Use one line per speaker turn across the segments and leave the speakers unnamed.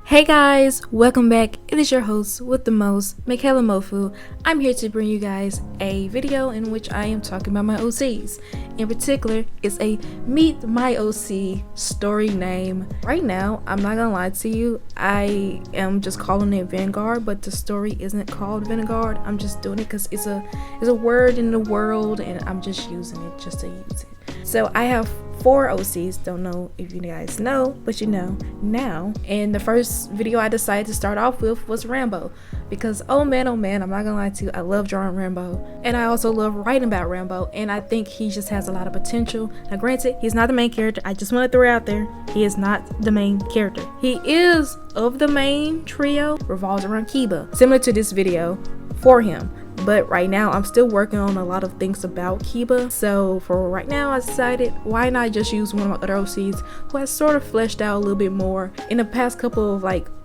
Hey guys, welcome back. It is your host with the most, Michaela Mofu. I'm here to bring you guys a video in which I am talking about my OCs. In particular, it's a Meet My OC story name. Right now, I'm not gonna lie to you, I am just calling it Vanguard, but the story isn't called Vanguard. I'm just doing it because it's a word in the world and I'm just using it just to use it. So I have 4 OCs, don't know if you guys know, but you know now. And the first video I decided to start off with was Rambo, because oh man, I'm not gonna lie to you, I love drawing Rambo, and I also love writing about Rambo, and I think he just has a lot of potential. Now granted, he's not the main character, I just want to throw it out there, he is not the main character. He is of the main trio, revolves around Kiba, similar to this video for him. But right now I'm still working on a lot of things about Kiba, so for right now I decided why not just use one of my other OCs who has sort of fleshed out a little bit more in the past couple of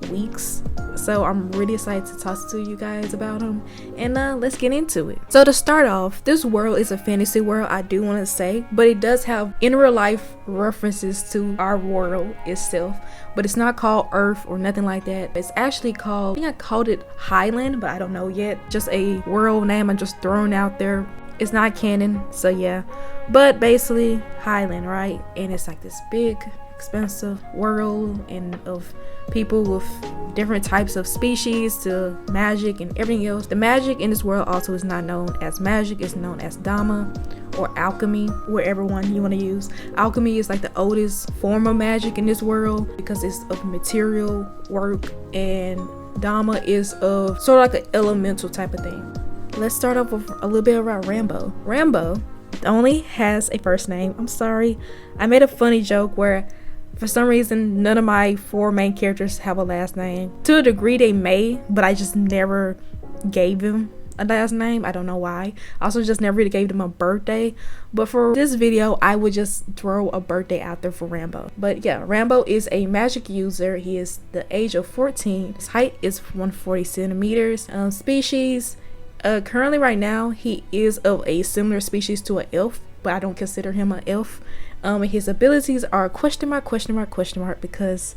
weeks. So I'm really excited to talk to you guys about him, and let's get into it. So to start off, this world is a fantasy world, I do want to say, but it does have in real life references to our world itself, but it's not called Earth or nothing like that. It's actually called, I think I called it Highland, but I don't know yet. Just a world name I'm just throwing out there. It's not canon, so yeah, but basically Highland, right? And it's like this big expensive world and of people with different types of species to magic and everything else. The magic in this world also is not known as magic, it's known as Dharma or alchemy, wherever one you want to use. Alchemy is like the oldest form of magic in this world because it's of material work, and Dharma is of sort of like an elemental type of thing. Let's start off with a little bit about Rambo. Rambo only has a first name. I'm sorry, I made a funny joke where for some reason none of my 4 main characters have a last name. To a degree they may, but I just never gave him a last name. I don't know why. I also just never really gave them a birthday, but for this video I would just throw a birthday out there for Rambo. But yeah, Rambo is a magic user. He is the age of 14. His height is 140 centimeters. Species, currently right now he is of a similar species to an elf, but I don't consider him an elf. His abilities are question mark because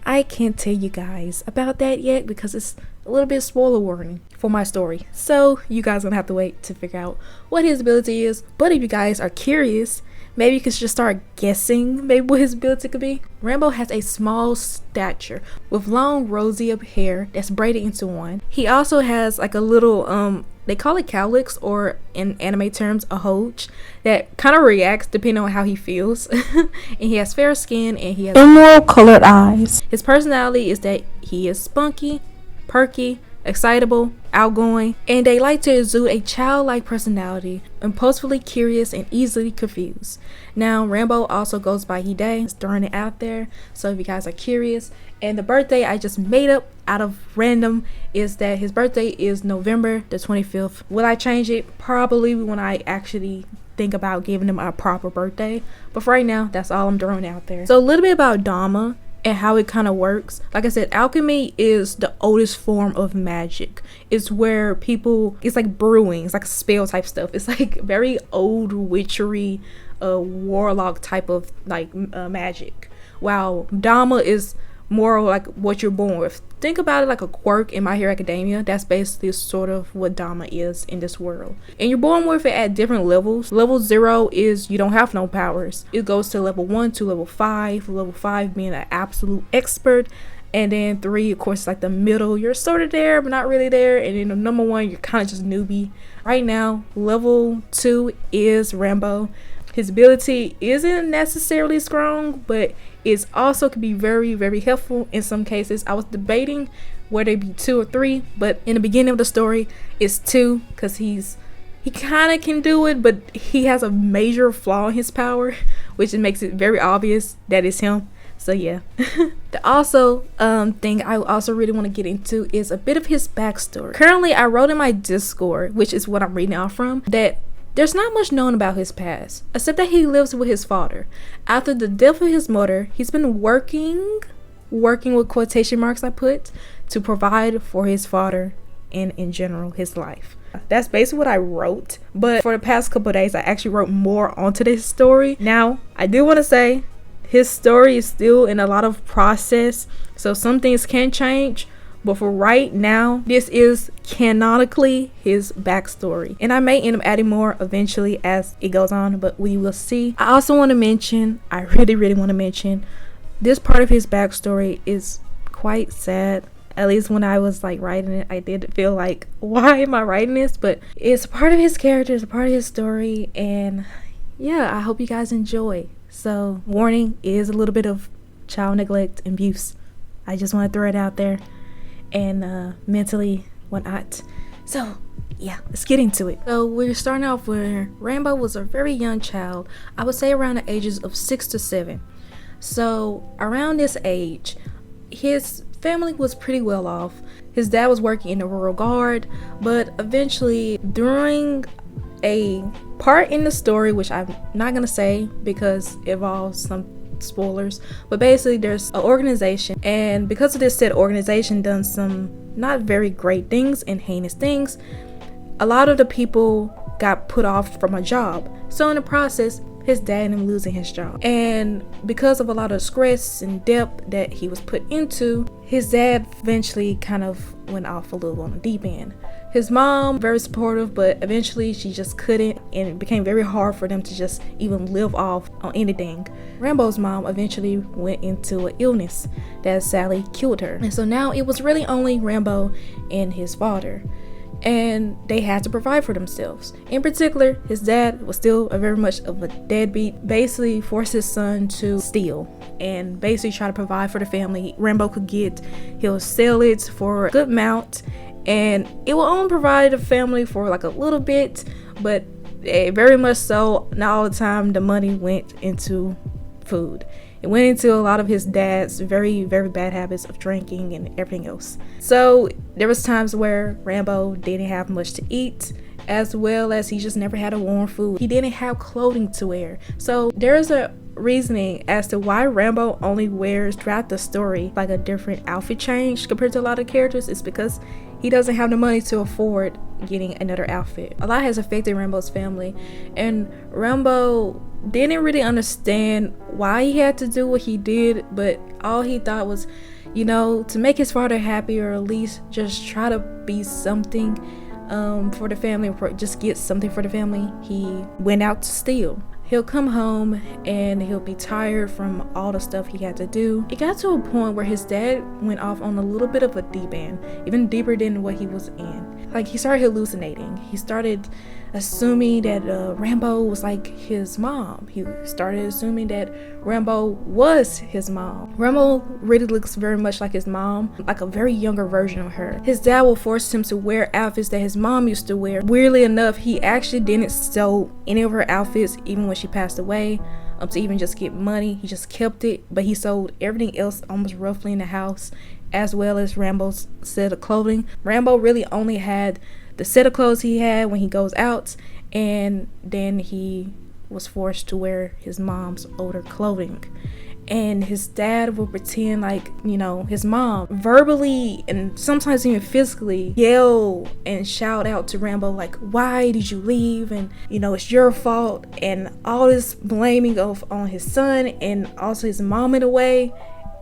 I can't tell you guys about that yet because it's a little bit spoiler warning for my story. So you guys are gonna have to wait to figure out what his ability is. But if you guys are curious, maybe you can just start guessing maybe what his ability could be. Rambo has a small stature with long rosy up hair that's braided into one. He also has like a little they call it cowlicks, or in anime terms a hoge, that kind of reacts depending on how he feels. And he has fair skin and he has
emerald colored eyes.
His personality is that he is spunky, perky, excitable, outgoing, and they like to exude a childlike personality, impulsively curious and easily confused. Now Rambo also goes by Heya, just throwing it out there so if you guys are curious. And the birthday I just made up out of random is that his birthday is November the 25th. Will I change it? Probably when I actually think about giving him a proper birthday, but for right now that's all I'm throwing out there. So a little bit about Dharma and how it kind of works. Like I said, alchemy is the oldest form of magic. It's where people, it's like brewing, it's like spell type stuff. It's like very old witchery, warlock type of magic, while Dharma is more like what you're born with. Think about it like a quirk in My Hero Academia. That's basically sort of what Dharma is in this world, and you're born with it at different levels. Level 0 is you don't have no powers. It goes to level 1 to level 5, level 5 being an absolute expert, and then 3 of course like the middle, you're sort of there but not really there, and then the number 1 you're kind of just newbie. Right now level 2 is Rambo. His ability isn't necessarily strong, but it also can be very, very helpful in some cases. I was debating whether it be 2 or 3, but in the beginning of the story, it's 2 because he kind of can do it, but he has a major flaw in his power, which makes it very obvious that it's him. So yeah. The also thing I also really want to get into is a bit of his backstory. Currently, I wrote in my Discord, which is what I'm reading out from, that there's not much known about his past, except that he lives with his father. After the death of his mother, he's been working with quotation marks I put, to provide for his father and in general his life. That's basically what I wrote, but for the past couple of days I actually wrote more onto this story. Now I do want to say his story is still in a lot of process, so some things can change. But for right now, this is canonically his backstory. And I may end up adding more eventually as it goes on, but we will see. I also want to mention, I really want to mention, this part of his backstory is quite sad. At least when I was like writing it, I did feel like, why am I writing this? But it's a part of his character, it's a part of his story. And yeah, I hope you guys enjoy. So warning, is a little bit of child neglect and abuse. I just want to throw it out there. And mentally whatnot. So yeah, let's get into it. So we're starting off where Rambo was a very young child. I would say around the ages of 6 to 7. So around this age, his family was pretty well off. His dad was working in the rural guard, but eventually during a part in the story, which I'm not gonna say because it involves some spoilers, but basically there's an organization, and because of this said organization done some not very great things and heinous things, a lot of the people got put off from a job. So in the process, his dad ended up losing his job, and because of a lot of stress and debt that he was put into, his dad eventually kind of went off a little on the deep end. His mom, very supportive, but eventually she just couldn't, and it became very hard for them to just even live off on anything. Rambo's mom eventually went into an illness that sadly killed her. And so now it was really only Rambo and his father, and they had to provide for themselves. In particular, his dad was still very much of a deadbeat, basically forced his son to steal and basically try to provide for the family. Rambo could get, he'll sell it for a good amount, and it will only provide the family for like a little bit, but very much so not all the time the money went into food. It went into a lot of his dad's very bad habits of drinking and everything else. So there was times where Rambo didn't have much to eat, as well as he just never had a warm food. He didn't have clothing to wear. So there's a reasoning as to why Rambo only wears throughout the story like a different outfit change compared to a lot of characters. It's because he doesn't have the money to afford getting another outfit. A lot has affected Rambo's family, and Rambo didn't really understand why he had to do what he did, but all he thought was, you know, to make his father happy, or at least just try to be something for the family, just get something for the family. He went out to steal. He'll come home and he'll be tired from all the stuff he had to do. It got to a point where his dad went off on a little bit of a deep end, even deeper than what he was in. Like, he started hallucinating. He started assuming that Rambo was like his mom. He started assuming that Rambo was his mom. Rambo really looks very much like his mom, like a very younger version of her. His dad will force him to wear outfits that his mom used to wear. Weirdly enough, he actually didn't sew any of her outfits even when she passed away, to even just get money. He just kept it, but he sold everything else almost roughly in the house, as well as Rambo's set of clothing. Rambo really only had the set of clothes he had when he goes out, and then he was forced to wear his mom's older clothing. And his dad will pretend like, you know, his mom verbally and sometimes even physically yell and shout out to Rambo like, why did you leave, and you know, it's your fault, and all this blaming on his son and also his mom in a way.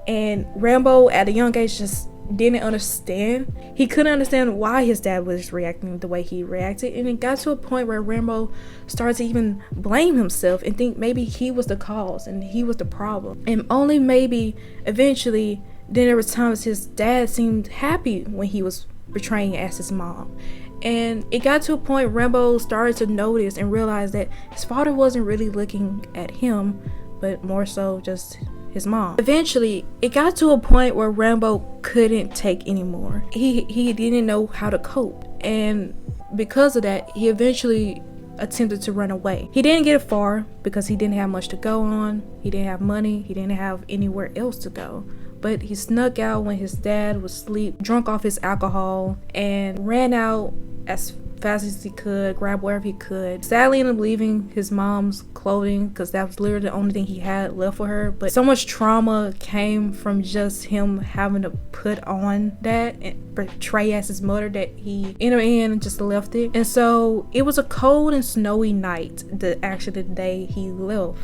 And Rambo at a young age just didn't understand. He couldn't understand why his dad was reacting the way he reacted, and it got to a point where Rambo started to even blame himself and think maybe he was the cause and he was the problem. And only maybe eventually then there was times his dad seemed happy when he was portraying as his mom. And it got to a point Rambo started to notice and realize that his father wasn't really looking at him, but more so just his mom. Eventually, it got to a point where Rambo couldn't take anymore. He didn't know how to cope, and because of that, he eventually attempted to run away. He didn't get far because he didn't have much to go on. He didn't have money. He didn't have anywhere else to go. But he snuck out when his dad was asleep, drunk off his alcohol, and ran out as fast as he could, grabbed wherever he could. Sadly ended up leaving his mom's clothing because that was literally the only thing he had left for her. But so much trauma came from just him having to put on that and portray as his mother that he in the end just left it. And so it was a cold and snowy night, the day he left.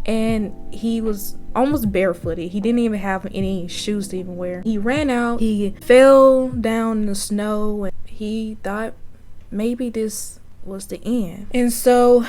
and he was almost barefooted. He didn't even have any shoes to even wear. He ran out, he fell down in the snow, and he thought maybe this was the end. And so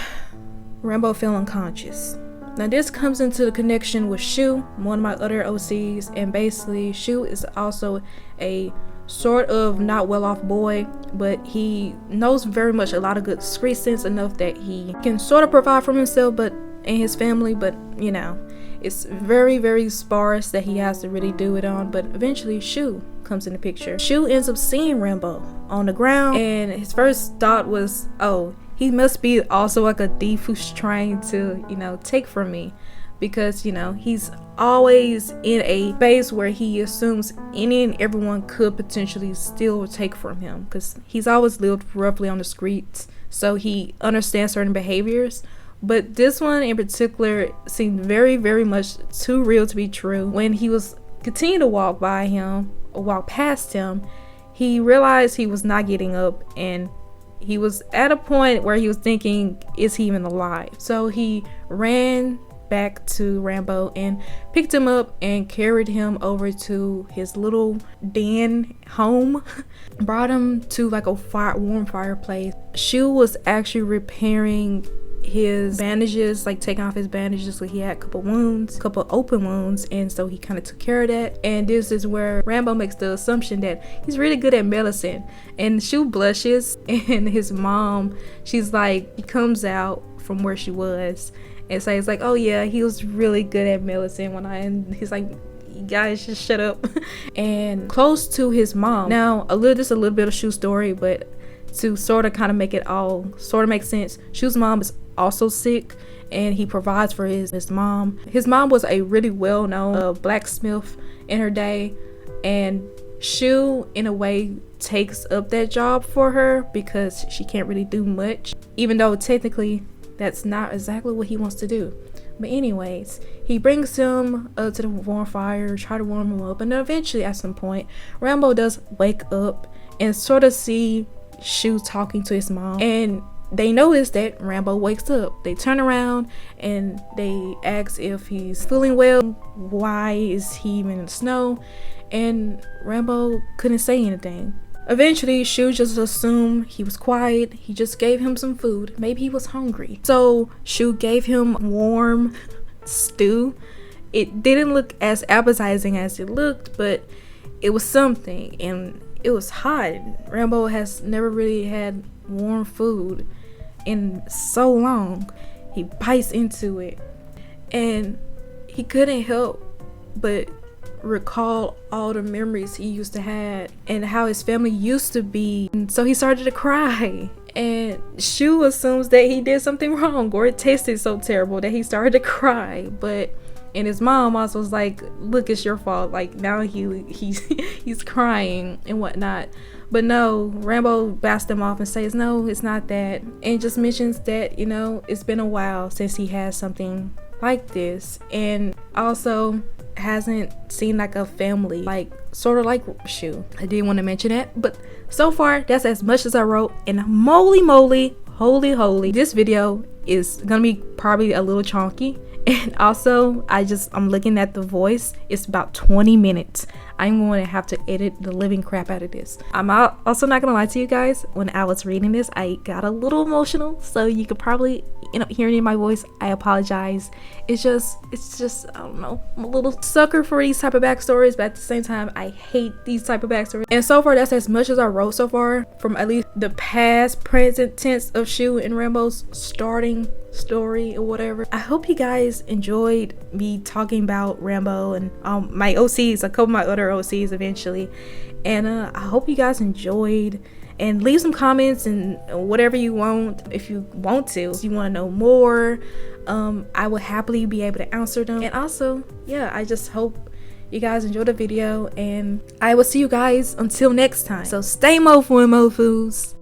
Rambo fell unconscious. Now this comes into the connection with Shu, one of my other OCs, and basically Shu is also a sort of not well-off boy, but he knows very much a lot of good street sense, enough that he can sort of provide for himself but and his family, but you know, it's very, very sparse that he has to really do it on. But eventually Shu comes in the picture. Shu ends up seeing Rambo on the ground, and his first thought was, oh, he must be also like a thief who's trying to, you know, take from me, because, you know, he's always in a space where he assumes any and everyone could potentially steal or take from him, because he's always lived roughly on the streets, so he understands certain behaviors. But this one in particular seemed very, very much too real to be true. When he was continuing to walk by him or walk past him, he realized he was not getting up, and he was at a point where he was thinking, is he even alive? So he ran back to Rambo and picked him up and carried him over to his little den home. Brought him to like a warm fireplace. Shu was actually repairing his bandages, like taking off his bandages, so he had a couple open wounds, and so he kind of took care of that. And this is where Rambo makes the assumption that he's really good at medicine, and Shu blushes, and his mom, she's like, he comes out from where she was and says like, oh yeah, he was really good at medicine and he's like, you guys just shut up. And close to his mom, now just a little bit of Shu's story, but to sort of kind of make it all sort of make sense, Shu's mom is also sick, and he provides for his mom. His mom was a really well-known blacksmith in her day, and Shu in a way takes up that job for her because she can't really do much, even though technically that's not exactly what he wants to do. But anyways, he brings him to the warm fire, try to warm him up, and then eventually at some point Rambo does wake up and sort of see Shu talking to his mom, and they notice that Rambo wakes up. They turn around and they ask if he's feeling well, why is he even in the snow, and Rambo couldn't say anything. Eventually Shu just assumed he was quiet. He just gave him some food. Maybe he was hungry, so Shu gave him warm stew. It didn't look as appetizing as it looked, but it was something, and it was hot. Rambo has never really had warm food in so long. He bites into it, and he couldn't help but recall all the memories he used to have and how his family used to be, and so he started to cry. And Shu assumes that he did something wrong, or it tasted so terrible that he started to cry. And his mom also was like, look, it's your fault, like now he's crying and whatnot. But no, Rambo bats him off and says, no, it's not that, and just mentions that, you know, it's been a while since he had something like this, and also hasn't seen like a family like sort of like Shu. I didn't want to mention that, but so far that's as much as I wrote. And moly moly, holy, this video is gonna be probably a little chunky. And also I'm looking at the voice, it's about 20 minutes. I'm going to have to edit the living crap out of this. I'm also not gonna lie to you guys, when I was reading this I got a little emotional, so you could probably, you know, hear it in my voice. I apologize. It's just I don't know, I'm a little sucker for these type of backstories, but at the same time I hate these type of backstories. And so far that's as much as I wrote so far from at least the past present tense of Shu and Rambo's starting story or whatever. I hope you guys enjoyed me talking about Rambo and my OCs, a couple of my other OCs eventually, and I hope you guys enjoyed. And leave some comments and whatever you want. If you want to, if you want to know more, I will happily be able to answer them. And also, yeah, I just hope you guys enjoyed the video, and I will see you guys until next time. So stay mofo and mofus.